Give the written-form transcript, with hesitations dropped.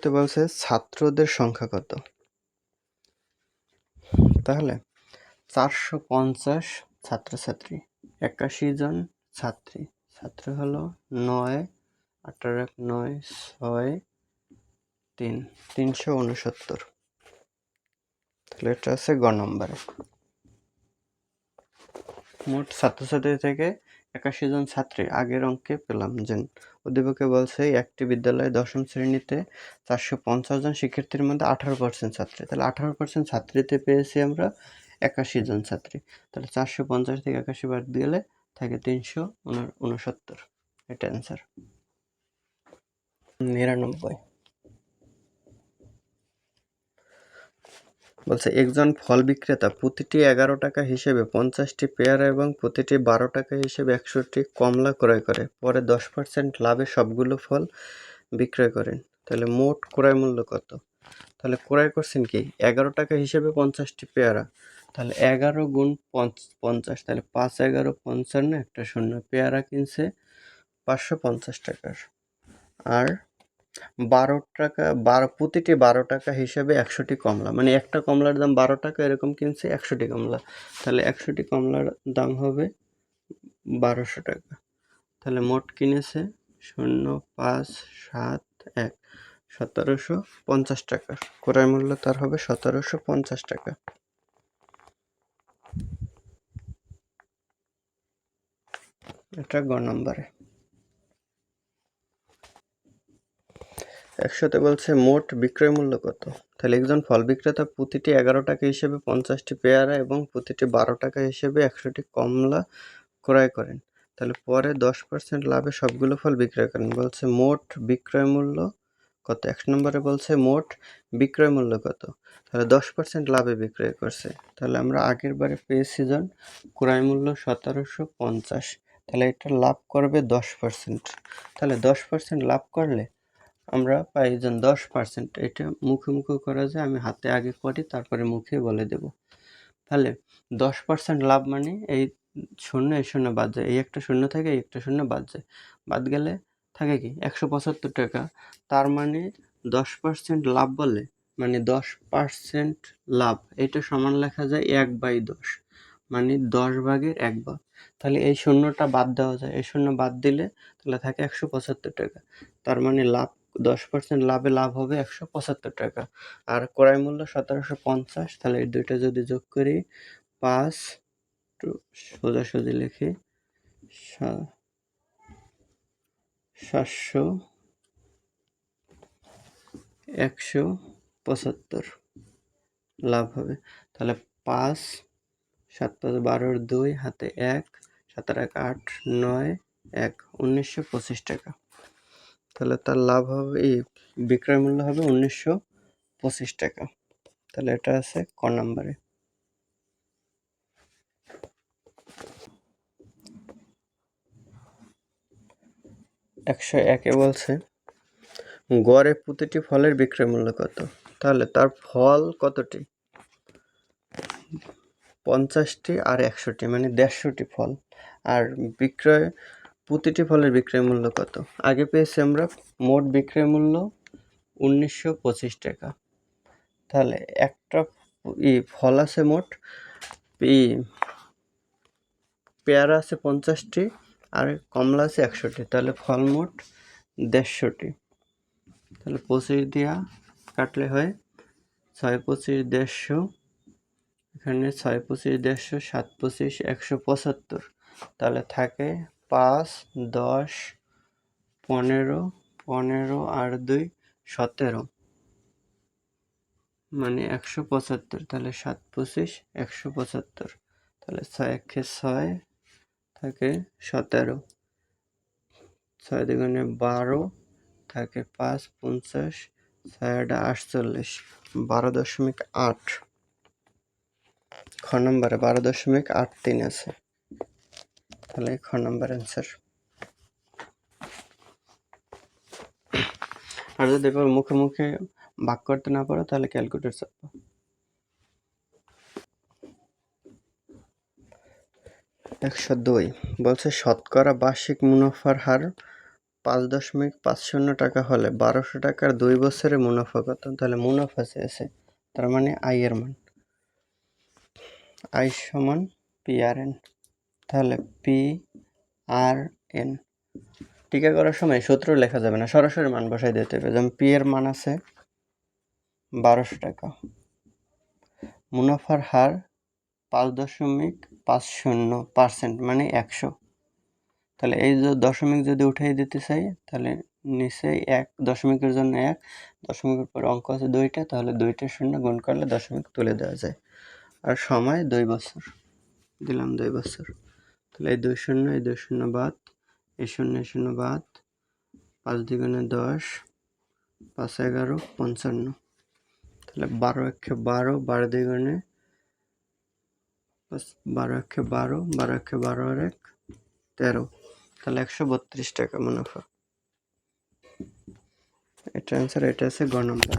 তো বলছে ছাত্রদের সংখ্যা কত? তাহলে 450 ছাত্রছাত্রী, 81 জন ছাত্রী, ছাত্র হলো 9, 18 9, 6, 3, 369। তাহলে এটা আছে গ নম্বরে। মোট ছাত্রছাত্রী থেকে 81 জন ছাত্রী আগের অঙ্কে পেলাম যে উদ্দীপকে বলছে একটি বিদ্যালয়ে দশম শ্রেণীতে 450 জন শিক্ষার্থীর মধ্যে 18% ছাত্রী, তাহলে 18% ছাত্রীতে পেয়েছি আমরা 81 জন ছাত্রী। তাহলে 450 থেকে 81 বাদ দিলে থাকে 369, এটা অ্যান্সার। 99 বলছে একজন ফল বিক্রেতা প্রতিটি 11 টাকা হিসেবে 50টি পেয়ারা এবং প্রতিটি 12 টাকা হিসেবে 100টি কমলা ক্রয় করে, পরে 10% লাভে সবগুলো ফল বিক্রয় করেন। তাহলে মোট ক্রয় মূল্য কত? তাহলে ক্রয় করছেন কি 11 টাকা হিসেবে 50টি পেয়ারা, তাহলে 11 গুণ 50, তাহলে 5 11 55, একটা শূন্য, পেয়ারা কিনছে 550 টাকার। আর 12 টাকা, প্রতিটি 12 টাকা হিসেবে 100টি কমলা, মানে একটা কমলার দাম 12 টাকা, এরকম কিনছে 100টি কমলা, তাহলে 100টি কমলার দাম হবে 1200 টাকা। তাহলে মোট কিনেছে 0 5 7 1 1750 টাকা, ক্রয় মূল্য তার হবে 1750 টাকা। এটা গ নম্বরে। 100তে বলছে মোট বিক্রয় মূল্য কত? তাহলে একজন ফল বিক্রেতা প্রতিটি 11 টাকা হিসেবে 50টি পেয়ারা এবং প্রতিটি 12 টাকা হিসেবে 100টি কমলা ক্রয় করেন, তাহলে পরে 10% লাভে সবগুলো ফল বিক্রয় করেন। বলছে মোট বিক্রয় মূল্য কত? 1 নম্বরে বলছে মোট বিক্রয় মূল্য কত, তাহলে 10% লাভে বিক্রয় করছে। তাহলে আমরা আগের বারে পেয়েছি জন ক্রয় মূল্য 1750, তাহলে এটা লাভ করবে 10%, তাহলে 10% লাভ করলে আমরা পাই যেন 10%। এটা মুখে মুখে করা যায়, আমি হাতে আগে করি তারপরে মুখে বলে দেব। তাহলে 10% লাভ মানে এই শূন্য এই শূন্য বাদ যায়, এই একটা শূন্য থাকে, এই একটা শূন্য বাদ যায়, বাদ গেলে থাকে কি 175 টাকা। তার মানে 10% লাভ বলে মানে 10% লাভ, এটা সমান লেখা যায় 1/10, মানে 10 ভাগের 1 ভাগ। তাহলে এই শূন্যটা বাদ দেওয়া যায়, এই শূন্য বাদ দিলে তাহলে থাকে 175 টাকা। তার মানে লাভ 10% লাভে লাভ হবে 175 টাকা। আর ক্রয় মূল্য 1750, তাহলে এই দুইটা যদি যোগ করি 5 সোজাসুজি লিখি 700 175 লাভ হবে। তাহলে 5 7 5 12 2 হাতে 1 7 1 8 9 1 1925 টাকা। তাহলে তার লাভ হবে, এই বিক্রয় মূল্য হবে 1925 টাকা। তাহলে এটা আছে ক নম্বরে। 101-এ বলছে গড়ে প্রতিটি ফলের বিক্রয় মূল্য কত? তাহলে তার ফল কতটি? 50টি আর 100টি, মানে 150টি ফল। আর বিক্রয় প্রতিটি ফলের বিক্রয় মূল্য কত? আগে পেয়েছি আমরা মোট বিক্রয় মূল্য 1925 টাকা। তাহলে একটা ফল আছে মোট, পেয়ারা আছে 50টি আর কমলা আছে 100টি, তাহলে ফল মোট 150টি। তাহলে 25 দিয়া কাটলে হয় 6 25 150, এখানে 6 25 150, 7 25 175, তাহলে থাকে 5 10 15 15 আর 2 17, মানে 175। তাহলে 7 25 175, তাহলে 6 1 6 থাকে 17, 6 দুগুণে 12 থাকে 5 50, 6 48, 12.8। খ নম্বরে 12.83 আছে, তাহলে খ নম্বর অ্যান্সার। আর যদি এবার মুখে মুখে ভাগ করতে না পারো তাহলে ক্যালকুলেটর চাপো। 102 বলছে শতকরা বার্ষিক মুনাফার হার 5.50 টাকা হলে 1200 টাকার 2 বছরে মুনাফা কত? তাহলে মুনাফা চেয়েছে, তার মানে আয়ের মান। আই সমান PRN। তাহলে PRN টিকা করার সময় সূত্র লেখা যাবে না, সরাসরি মান বসাই দিতে হবে। যেমন পি এর মান আছে 1200 টাকা, মুনাফার হার 5.50% মানে 100। তাহলে এই যে দশমিক যদি উঠাই দিতে চাই, তাহলে নিচে 1 দশমিকের জন্য 1, দশমিকের পর অঙ্ক আছে 2টা, তাহলে 2টা শূন্য গুণ করলে দশমিক তুলে দেওয়া যায়। আর সময় 2 বছর, দিলাম 2 বছর। তাহলে এই 2 শূন্য, এই 2 শূন্য বাদ, এই শূন্য শূন্য বাদ, 5 দ্বিগুণে 10, 5 11 55। তাহলে 12 একে 12, 12 দ্বিগুণে 12 একে 12, 12 একে 12 আর 1 13। তাহলে 132 টাকা মুনাফা। এটা অ্যান্সার, এটা আছে গ নম্বর।